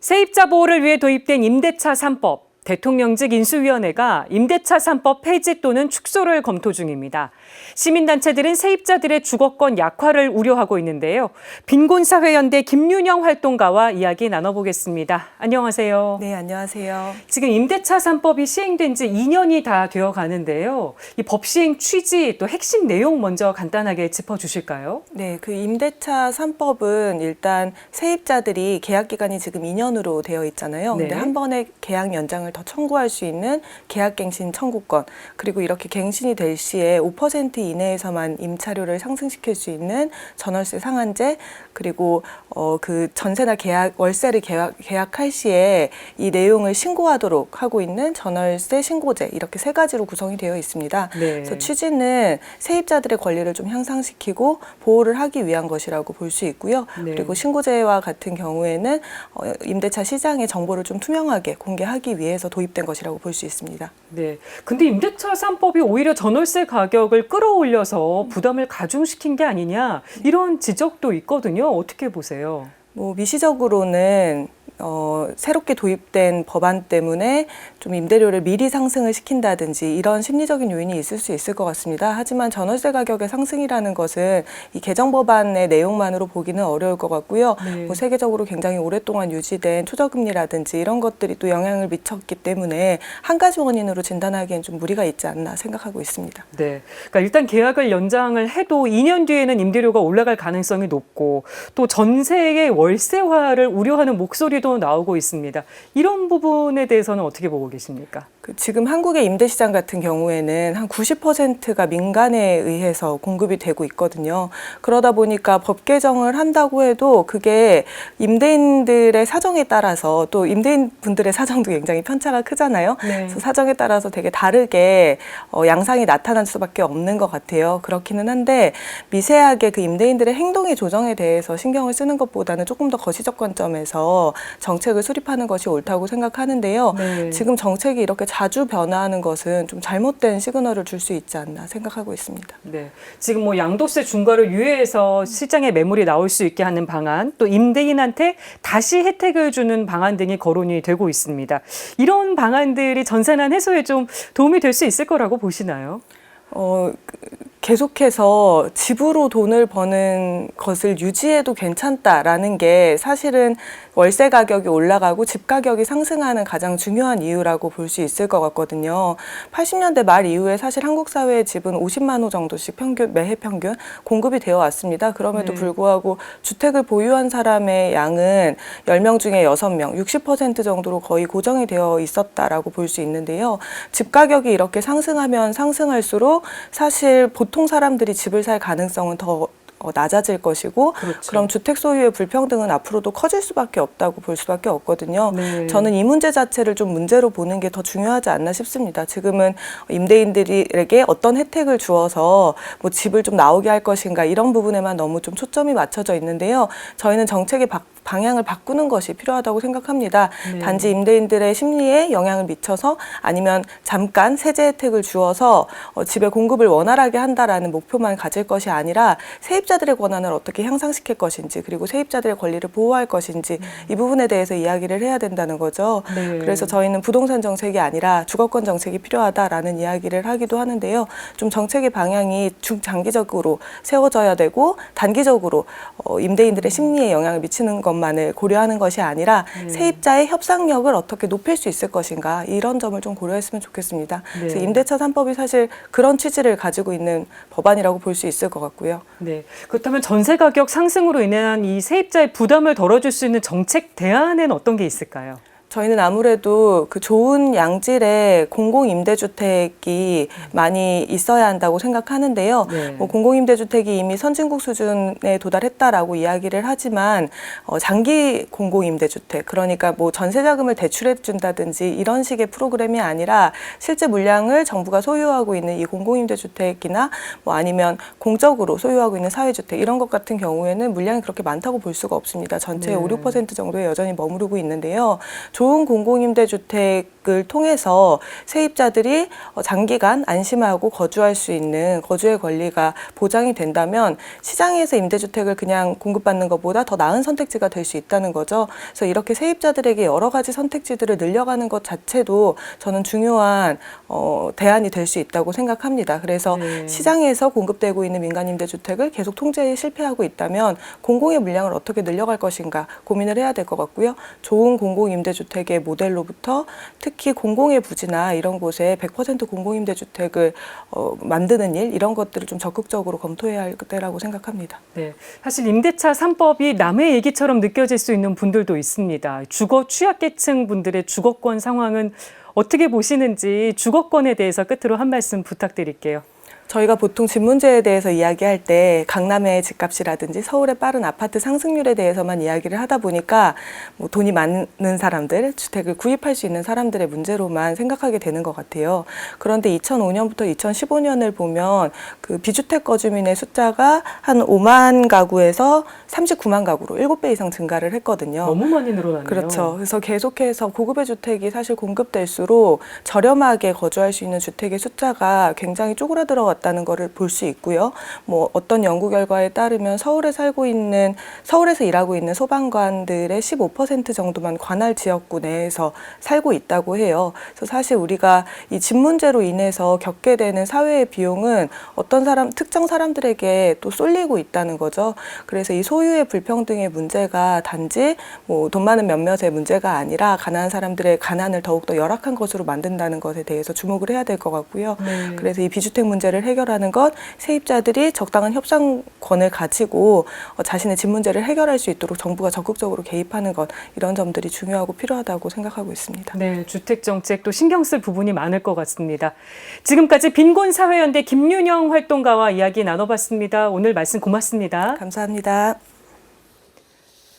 세입자 보호를 위해 도입된 임대차 3법. 대통령직 인수위원회가 임대차 3법 폐지 또는 축소를 검토 중입니다. 시민단체들은 세입자들의 주거권 약화를 우려하고 있는데요. 빈곤사회연대 김윤영 활동가와 이야기 나눠보겠습니다. 안녕하세요. 네, 안녕하세요. 지금 임대차 3법이 시행된 지 2년이 다 되어 가는데요. 이 법 시행 취지 또 핵심 내용 먼저 간단하게 짚어주실까요? 네, 그 임대차 3법은 일단 세입자들이 계약 기간이 지금 2년으로 되어 있잖아요. 네. 근데 한 번에 계약 연장을 더 청구할 수 있는 계약갱신 청구권, 그리고 이렇게 갱신이 될 시에 5% 이내에서만 임차료를 상승시킬 수 있는 전월세 상한제, 그리고 그 전세나 월세를 계약할 시에 이 내용을 신고하도록 하고 있는 전월세 신고제, 이렇게 세 가지로 구성이 되어 있습니다. 네. 그래서 취지는 세입자들의 권리를 좀 향상시키고 보호를 하기 위한 것이라고 볼 수 있고요. 네. 그리고 신고제와 같은 경우에는 임대차 시장의 정보를 좀 투명하게 공개하기 위해서 도입된 것이라고 볼 수 있습니다. 네. 근데 임대차 3법이 오히려 전월세 가격을 끌어올려서 부담을 가중시킨 게 아니냐 이런 지적도 있거든요. 어떻게 보세요? 미시적으로는 새롭게 도입된 법안 때문에 좀 임대료를 미리 상승을 시킨다든지 이런 심리적인 요인이 있을 수 있을 것 같습니다. 하지만 전월세 가격의 상승이라는 것은 이 개정 법안의 내용만으로 보기는 어려울 것 같고요. 네. 세계적으로 굉장히 오랫동안 유지된 초저금리라든지 이런 것들이 또 영향을 미쳤기 때문에 한 가지 원인으로 진단하기엔 좀 무리가 있지 않나 생각하고 있습니다. 네. 그러니까 일단 계약을 연장을 해도 2년 뒤에는 임대료가 올라갈 가능성이 높고 또 전세의 월세화를 우려하는 목소리도 나오고 있습니다. 이런 부분에 대해서는 어떻게 보고 계십니까? 지금 한국의 임대시장 같은 경우에는 한 90%가 민간에 의해서 공급이 되고 있거든요. 그러다 보니까 법 개정을 한다고 해도 그게 임대인들의 사정에 따라서, 또 임대인분들의 사정도 굉장히 편차가 크잖아요. 네. 그래서 사정에 따라서 되게 다르게 양상이 나타날 수밖에 없는 것 같아요. 그렇기는 한데 미세하게 그 임대인들의 행동의 조정에 대해서 신경을 쓰는 것보다는 조금 더 거시적 관점에서 정책을 수립하는 것이 옳다고 생각하는데요. 네. 지금 정책이 이렇게 자주 변화하는 것은 좀 잘못된 시그널을 줄 수 있지 않나 생각하고 있습니다. 네. 지금 양도세 중과를 유예해서 시장에 매물이 나올 수 있게 하는 방안, 또 임대인한테 다시 혜택을 주는 방안 등이 거론이 되고 있습니다. 이런 방안들이 전세난 해소에 좀 도움이 될 수 있을 거라고 보시나요? 계속해서 집으로 돈을 버는 것을 유지해도 괜찮다라는 게 사실은 월세 가격이 올라가고 집 가격이 상승하는 가장 중요한 이유라고 볼 수 있을 것 같거든요. 80년대 말 이후에 사실 한국 사회의 집은 50만 호 정도씩 매해 평균 공급이 되어 왔습니다. 그럼에도 네. 불구하고 주택을 보유한 사람의 양은 10명 중에 6명, 60% 정도로 거의 고정이 되어 있었다라고 볼 수 있는데요. 집 가격이 이렇게 상승하면 상승할수록 사실 보통 사람들이 집을 살 가능성은 더 낮아질 것이고, 그렇죠. 그럼 주택 소유의 불평등은 앞으로도 커질 수밖에 없다고 볼 수밖에 없거든요. 네. 저는 이 문제 자체를 좀 문제로 보는 게 더 중요하지 않나 싶습니다. 지금은 임대인들에게 어떤 혜택을 주어서 집을 좀 나오게 할 것인가 이런 부분에만 너무 좀 초점이 맞춰져 있는데요. 저희는 정책의 방향을 바꾸는 것이 필요하다고 생각합니다. 네. 단지 임대인들의 심리에 영향을 미쳐서 아니면 잠깐 세제 혜택을 주어서 집의 공급을 원활하게 한다라는 목표만 가질 것이 아니라 세입자들의 권한을 어떻게 향상시킬 것인지, 그리고 세입자들의 권리를 보호할 것인지 이 부분에 대해서 이야기를 해야 된다는 거죠. 네. 그래서 저희는 부동산 정책이 아니라 주거권 정책이 필요하다라는 이야기를 하기도 하는데요. 좀 정책의 방향이 중장기적으로 세워져야 되고 단기적으로 임대인들의 심리에 영향을 미치는 것만을 고려하는 것이 아니라 세입자의 협상력을 어떻게 높일 수 있을 것인가, 이런 점을 좀 고려했으면 좋겠습니다. 그래서 임대차 3법이 사실 그런 취지를 가지고 있는 법안이라고 볼 수 있을 것 같고요. 네. 그렇다면 전세 가격 상승으로 인한 이 세입자의 부담을 덜어줄 수 있는 정책 대안에는 어떤 게 있을까요? 저희는 아무래도 그 좋은 양질의 공공임대주택이 많이 있어야 한다고 생각하는데요. 네. 공공임대주택이 이미 선진국 수준에 도달했다라고 이야기를 하지만 장기 공공임대주택, 그러니까 전세자금을 대출해 준다든지 이런 식의 프로그램이 아니라 실제 물량을 정부가 소유하고 있는 이 공공임대주택이나 아니면 공적으로 소유하고 있는 사회주택, 이런 것 같은 경우에는 물량이 그렇게 많다고 볼 수가 없습니다. 전체의 네. 5, 6% 정도에 여전히 머무르고 있는데요. 좋은 공공임대주택을 통해서 세입자들이 장기간 안심하고 거주할 수 있는 거주의 권리가 보장이 된다면 시장에서 임대주택을 그냥 공급받는 것보다 더 나은 선택지가 될 수 있다는 거죠. 그래서 이렇게 세입자들에게 여러 가지 선택지들을 늘려가는 것 자체도 저는 중요한 대안이 될 수 있다고 생각합니다. 그래서 시장에서 공급되고 있는 민간임대주택을 계속 통제에 실패하고 있다면 공공의 물량을 어떻게 늘려갈 것인가 고민을 해야 될 것 같고요. 좋은 공공임대주택의 모델로부터 특히 공공의 부지나 이런 곳에 100% 공공임대주택을 만드는 일 이런 것들을 좀 적극적으로 검토해야 할 때라고 생각합니다. 네, 사실 임대차 3법이 남의 얘기처럼 느껴질 수 있는 분들도 있습니다. 주거 취약계층 분들의 주거권 상황은 어떻게 보시는지 주거권에 대해서 끝으로 한 말씀 부탁드릴게요. 저희가 보통 집 문제에 대해서 이야기할 때 강남의 집값이라든지 서울의 빠른 아파트 상승률에 대해서만 이야기를 하다 보니까 뭐 돈이 많은 사람들, 주택을 구입할 수 있는 사람들의 문제로만 생각하게 되는 것 같아요. 그런데 2005년부터 2015년을 보면 그 비주택 거주민의 숫자가 한 5만 가구에서 39만 가구로 7배 이상 증가를 했거든요. 너무 많이 늘어났네요. 그렇죠. 그래서 계속해서 고급의 주택이 사실 공급될수록 저렴하게 거주할 수 있는 주택의 숫자가 굉장히 쪼그라들어 왔다는 것을 볼 수 있고요. 뭐 어떤 연구 결과에 따르면 서울에서 일하고 있는 소방관들의 15% 정도만 관할 지역구 내에서 살고 있다고 해요. 그래서 사실 우리가 이 집 문제로 인해서 겪게 되는 사회의 비용은 특정 사람들에게 또 쏠리고 있다는 거죠. 그래서 이 소유의 불평등의 문제가 단지 뭐 돈 많은 몇몇의 문제가 아니라 가난한 사람들의 가난을 더욱더 열악한 것으로 만든다는 것에 대해서 주목을 해야 될 것 같고요. 그래서 이 비주택 문제를 해결하는 것, 세입자들이 적당한 협상권을 가지고 자신의 집 문제를 해결할 수 있도록 정부가 적극적으로 개입하는 것, 이런 점들이 중요하고 필요하다고 생각하고 있습니다. 네, 주택 정책도 신경 쓸 부분이 많을 것 같습니다. 지금까지 빈곤사회연대 김윤영 활동가와 이야기 나눠봤습니다. 오늘 말씀 고맙습니다. 감사합니다.